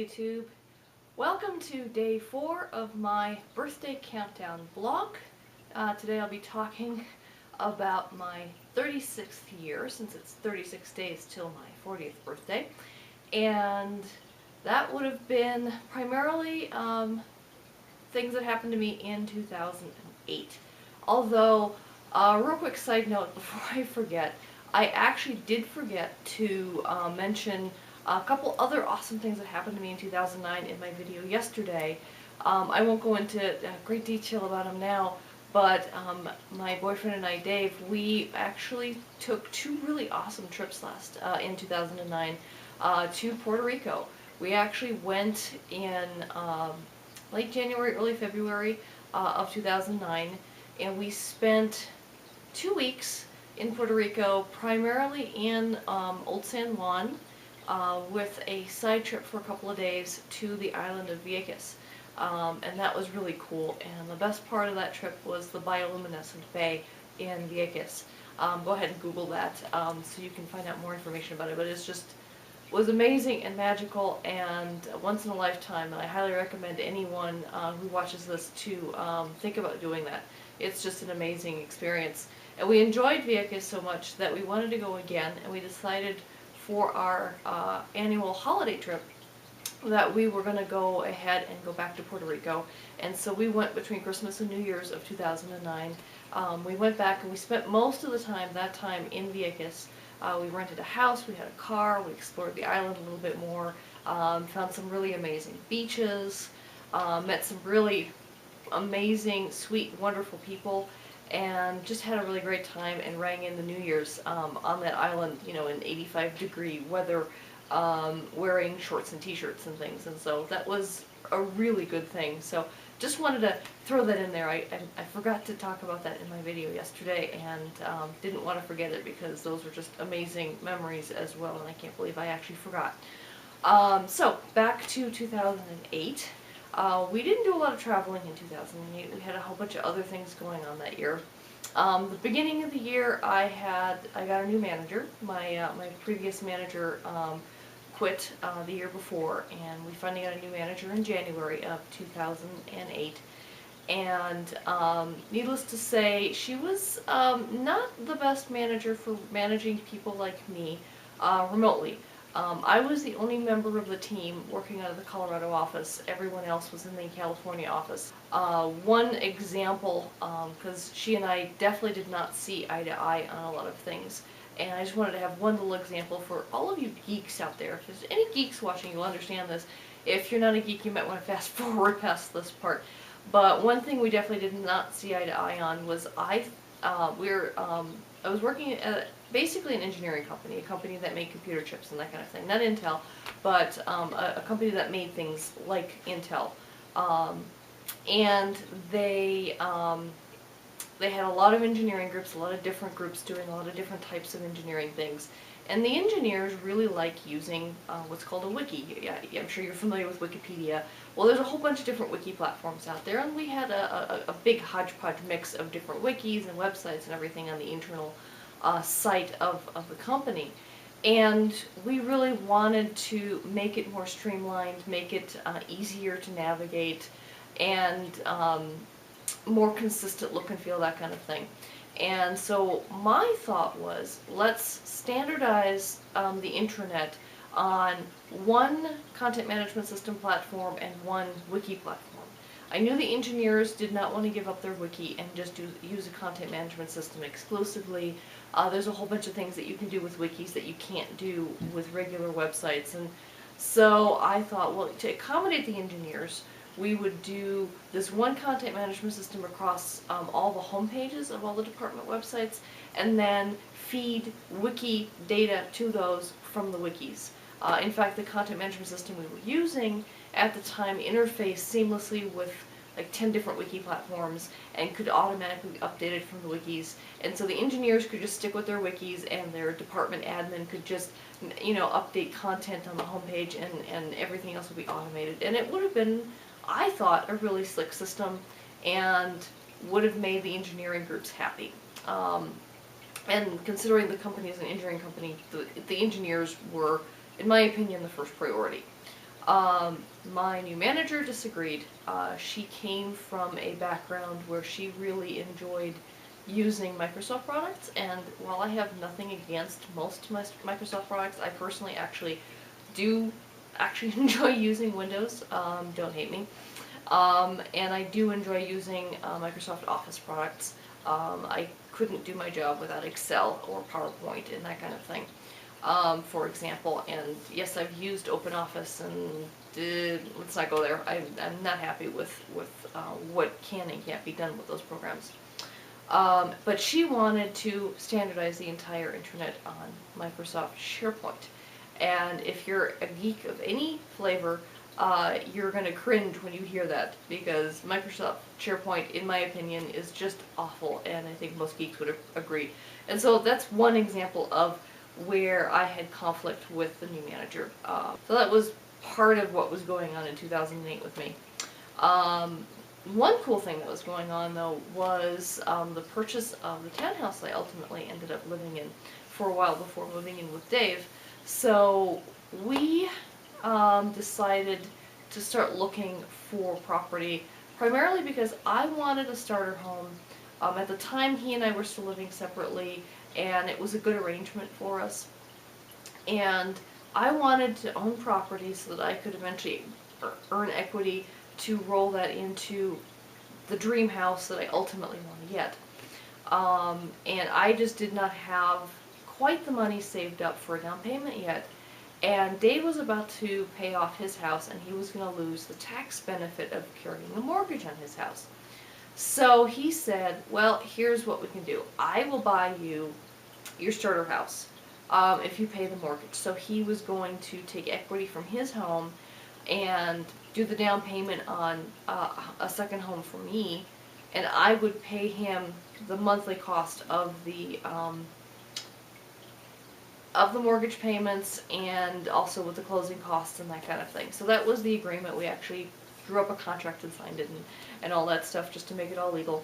YouTube. Welcome to day 4 of my birthday countdown vlog. Today I'll be talking about my 36th year, since it's 36 days till my 40th birthday. And that would have been primarily things that happened to me in 2008. Although, real quick side note before I forget, I actually did forget to mention a couple other awesome things that happened to me in 2009 in my video yesterday. I won't go into great detail about them now, but my boyfriend and I, Dave, we actually took 2 really awesome trips in 2009 to Puerto Rico. We actually went in late January, early February of 2009, and we spent 2 weeks in Puerto Rico, primarily in Old San Juan, with a side trip for a couple of days to the island of Vieques. And that was really cool, and the best part of that trip was the bio-luminescent bay in Vieques. Go ahead and Google that so you can find out more information about it, but it was amazing and magical and once in a lifetime, and I highly recommend anyone who watches this to think about doing that. It's just an amazing experience. And we enjoyed Vieques so much that we wanted to go again, and we decided for our annual holiday trip that we were going to go ahead and go back to Puerto Rico. And so we went between Christmas and New Year's of 2009. We went back and we spent most of the time, in Vieques. We rented a house, we had a car, we explored the island a little bit more, found some really amazing beaches, met some really amazing, sweet, wonderful people, and just had a really great time and rang in the New Year's on that island, you know, in 85-degree weather, wearing shorts and t-shirts and things, and so that was a really good thing. So just wanted to throw that in there. I forgot to talk about that in my video yesterday, and didn't want to forget it because those were just amazing memories as well, and I can't believe I actually forgot. So back to 2008. We didn't do a lot of traveling in 2008. We had a whole bunch of other things going on that year. The beginning of the year, I got a new manager. My previous manager quit the year before, and we finally got a new manager in January of 2008. And needless to say, she was not the best manager for managing people like me remotely. I was the only member of the team working out of the Colorado office. Everyone else was in the California office. One example, because she and I definitely did not see eye to eye on a lot of things, and I just wanted to have one little example for all of you geeks out there. If there's any geeks watching, you'll understand this. If you're not a geek, you might want to fast forward past this part. But one thing we definitely did not see eye to eye on was I was working at basically an engineering company, a company that made computer chips and that kind of thing. Not Intel, but a company that made things like Intel. And they had a lot of engineering groups, a lot of different groups doing a lot of different types of engineering things. And the engineers really like using what's called a wiki. Yeah, I'm sure you're familiar with Wikipedia. Well, there's a whole bunch of different wiki platforms out there, and we had a big hodgepodge mix of different wikis and websites and everything on the internal site of the company. And we really wanted to make it more streamlined, make it easier to navigate, and more consistent look and feel, that kind of thing. And so my thought was, let's standardize the intranet on one content management system platform and one wiki platform. I knew the engineers did not want to give up their wiki and just use a content management system exclusively. There's a whole bunch of things that you can do with wikis that you can't do with regular websites. And so I thought, well, to accommodate the engineers, we would do this one content management system across all the home pages of all the department websites, and then feed wiki data to those from the wikis. In fact, the content management system we were using at the time interfaced seamlessly with like 10 different wiki platforms and could automatically be updated from the wikis. And so the engineers could just stick with their wikis, and their department admin could just, you know, update content on the homepage, and everything else would be automated. And it would have been, I thought, a really slick system and would have made the engineering groups happy. And considering the company is an engineering company, the engineers were, in my opinion, the first priority. My new manager disagreed. She came from a background where she really enjoyed using Microsoft products, and while I have nothing against most Microsoft products, I personally do enjoy using Windows. Don't hate me. And I do enjoy using Microsoft Office products. I couldn't do my job without Excel or PowerPoint and that kind of thing, for example. And yes, I've used OpenOffice, and let's not go there. I'm not happy with what can and can't be done with those programs. But she wanted to standardize the entire internet on Microsoft SharePoint. And if you're a geek of any flavor, you're going to cringe when you hear that, because Microsoft SharePoint, in my opinion, is just awful, and I think most geeks would agree. And so that's one example of where I had conflict with the new manager. So that was part of what was going on in 2008 with me. One cool thing that was going on, though, was the purchase of the townhouse I ultimately ended up living in for a while before moving in with Dave. So we decided to start looking for property, primarily because I wanted a starter home. At the time, he and I were still living separately, and it was a good arrangement for us. And I wanted to own property so that I could eventually earn equity to roll that into the dream house that I ultimately want to get. And I just did not have quite the money saved up for a down payment yet. And Dave was about to pay off his house, and he was going to lose the tax benefit of carrying a mortgage on his house. So he said, well, here's what we can do. I will buy you your starter house if you pay the mortgage. So he was going to take equity from his home and do the down payment on a second home for me, and I would pay him the monthly cost of the mortgage payments, and also with the closing costs and that kind of thing. So that was the agreement. We actually drew up a contract and signed it and all that stuff just to make it all legal.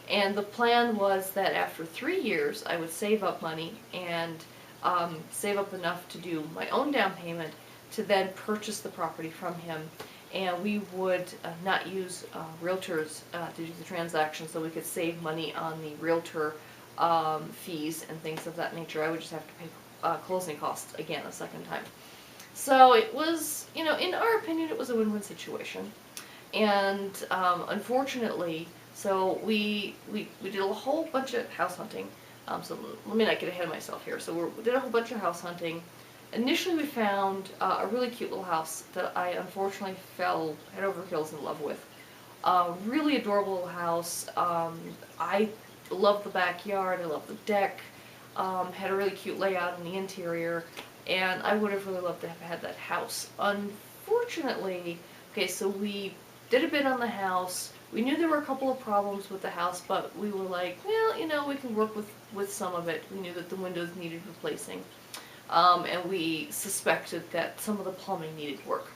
And the plan was that after 3 years I would save up money and save up enough to do my own down payment to then purchase the property from him. And we would not use realtors to do the transaction, so we could save money on the realtor fees and things of that nature. I would just have to pay closing costs again a second time. So it was, in our opinion, it was a win-win situation. And unfortunately, so we did a whole bunch of house hunting. So let me not get ahead of myself here. So we did a whole bunch of house hunting. Initially, we found a really cute little house that I unfortunately fell head over heels in love with. Really adorable little house. I love the backyard. I love the deck. Had a really cute layout in the interior, and I would have really loved to have had that house. Unfortunately, okay, so we did a bid on the house. We knew there were a couple of problems with the house, but we were like, well, we can work with some of it. We knew that the windows needed replacing, and we suspected that some of the plumbing needed work.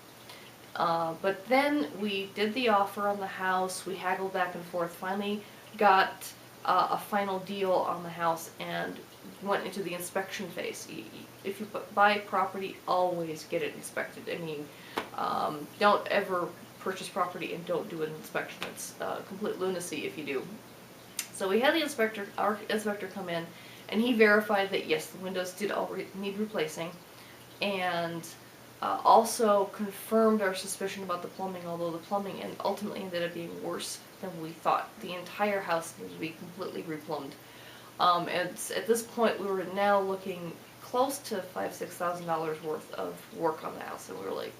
But then we did the offer on the house. We haggled back and forth, finally got a final deal on the house, and went into the inspection phase. If you buy property, always get it inspected. I mean, don't ever purchase property and don't do an inspection. It's complete lunacy if you do. So we had our inspector come in, and he verified that yes, the windows did already need replacing, and also confirmed our suspicion about the plumbing, although the plumbing ultimately ended up being worse than we thought. The entire house needed to be completely replumbed. And at this point, we were now looking close to $5,000–6,000 worth of work on the house, and we were like,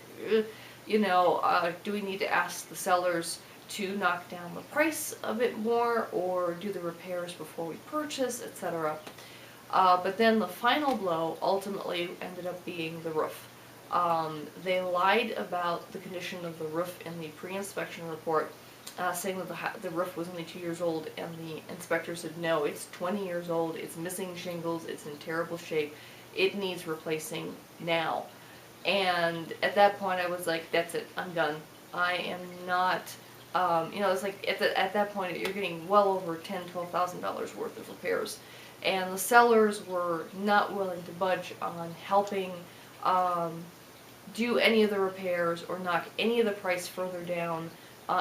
do we need to ask the sellers to knock down the price a bit more, or do the repairs before we purchase, etc. But then the final blow ultimately ended up being the roof. They lied about the condition of the roof in the pre-inspection report, saying that the roof was only 2 years old, and the inspector said, no, it's 20 years old, it's missing shingles, it's in terrible shape, it needs replacing now. And at that point I was like, that's it, I'm done. I am not, it's like at that point you're getting well over $10–12,000 worth of repairs. And the sellers were not willing to budge on helping do any of the repairs or knock any of the price further down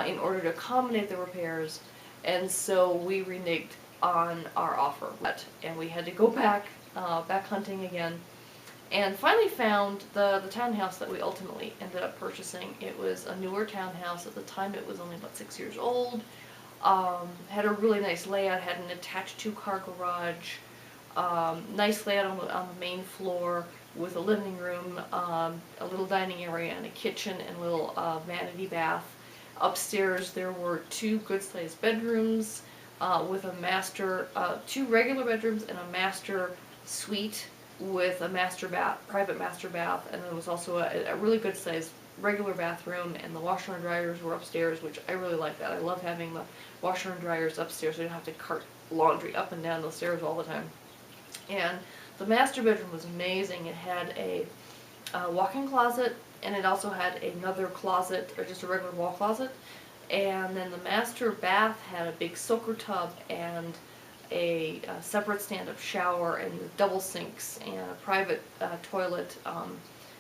in order to accommodate the repairs, and so we reneged on our offer, and we had to go back hunting again, and finally found the townhouse that we ultimately ended up purchasing. It was a newer townhouse. At the time it was only about 6 years old. Had a really nice layout, had an attached 2-car garage, nice layout on the main floor with a living room, a little dining area and a kitchen and a little vanity bath. Upstairs there were 2 good-sized bedrooms with a master, 2 regular bedrooms and a master suite with a master bath, private master bath, and there was also a really good-sized regular bathroom, and the washer and dryers were upstairs, which I really like that. I love having the washer and dryers upstairs so you don't have to cart laundry up and down the stairs all the time. And the master bedroom was amazing. It had a walk-in closet, and it also had another closet, or just a regular wall closet. And then the master bath had a big soaker tub and a separate stand-up shower and double sinks and a private toilet,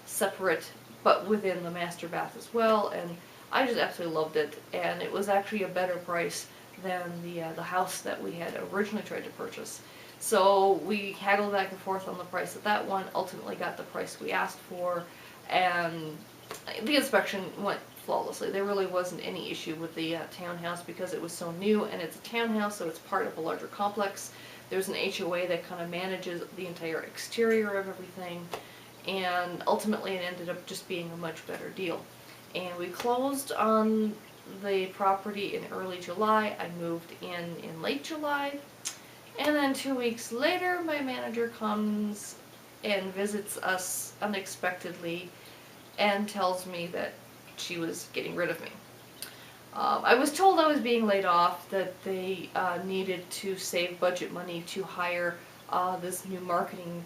separate but within the master bath as well. And I just absolutely loved it, and it was actually a better price than the house that we had originally tried to purchase. So we haggled back and forth on the price of that one, ultimately got the price we asked for, and the inspection went flawlessly. There really wasn't any issue with the townhouse because it was so new, and it's a townhouse, so it's part of a larger complex. There's an HOA that kind of manages the entire exterior of everything, and ultimately it ended up just being a much better deal. And we closed on the property in early July. I moved in late July. And then 2 weeks later, my manager comes and visits us unexpectedly and tells me that she was getting rid of me. I was told I was being laid off, that they needed to save budget money to hire this new marketing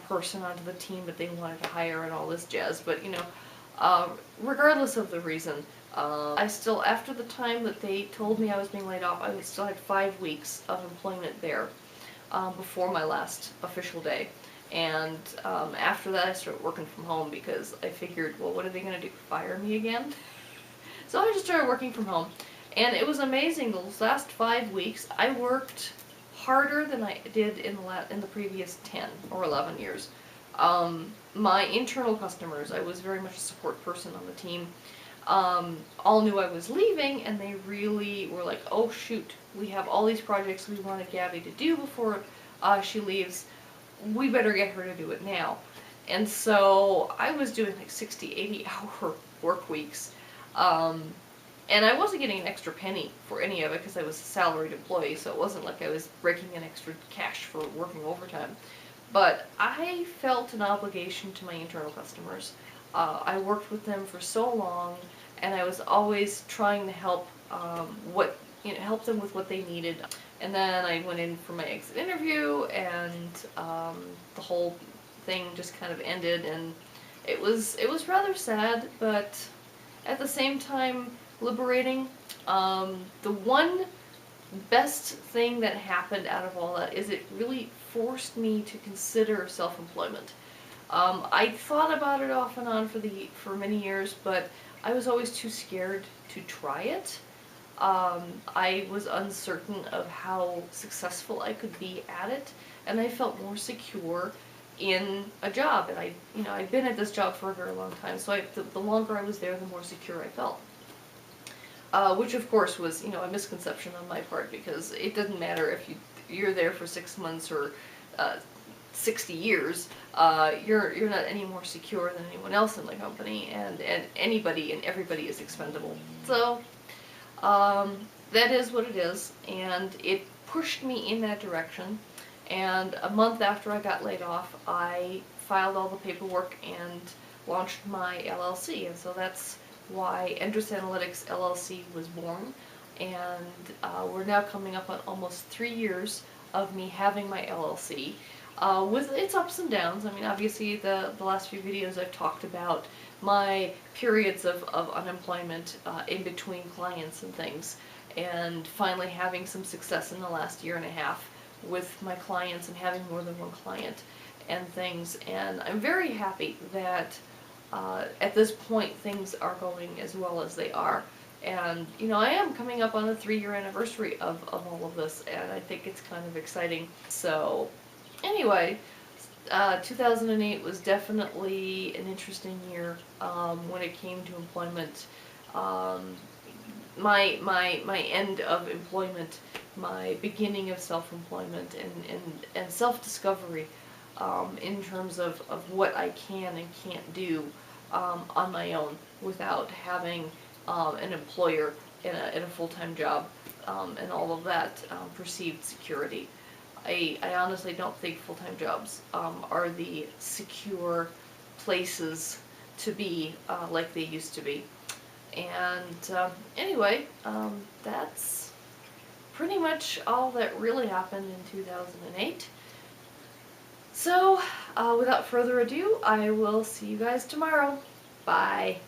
person onto the team that they wanted to hire and all this jazz. But, you know, regardless of the reason, I still, after the time that they told me I was being laid off, I still had 5 weeks of employment there before my last official day. And after that I started working from home because I figured, well, what are they going to do, fire me again? So I just started working from home. And it was amazing. Those last 5 weeks I worked harder than I did in the previous 10 or 11 years. My internal customers, I was very much a support person on the team, all knew I was leaving, and they really were like, oh shoot, we have all these projects we wanted Gabby to do before she leaves. We better get her to do it now. And so I was doing like 60, 80 hour work weeks. And I wasn't getting an extra penny for any of it because I was a salaried employee, so it wasn't like I was breaking in extra cash for working overtime. But I felt an obligation to my internal customers. I worked with them for so long, and I was always trying to help help them with what they needed. And then I went in for my exit interview, and the whole thing just kind of ended, and it was rather sad, but at the same time liberating. The one best thing that happened out of all that is it really forced me to consider self-employment. I thought about it off and on for many years, but I was always too scared to try it. I was uncertain of how successful I could be at it, and I felt more secure in a job. And I've been at this job for a very long time, so the longer I was there, the more secure I felt. Which of course was, a misconception on my part, because it doesn't matter if you're there for 6 months or 60 years, you're not any more secure than anyone else in the company, and anybody and everybody is expendable. So that is what it is, and it pushed me in that direction. And a month after I got laid off, I filed all the paperwork and launched my LLC, and so that's why Endress Analytics LLC was born. And we're now coming up on almost 3 years of me having my LLC, with its ups and downs. I mean, obviously the last few videos I've talked about my periods of unemployment in between clients and things, and finally having some success in the last year and a half with my clients and having more than one client and things. And I'm very happy that at this point things are going as well as they are. And, you know, I am coming up on the 3-year anniversary of all of this, and I think it's kind of exciting. So, anyway, 2008 was definitely an interesting year when it came to employment. My end of employment, my beginning of self-employment, and self-discovery in terms of what I can and can't do on my own without having an employer in a full-time job and all of that perceived security. I honestly don't think full-time jobs are the secure places to be like they used to be. And anyway, that's pretty much all that really happened in 2008. So, without further ado, I will see you guys tomorrow. Bye.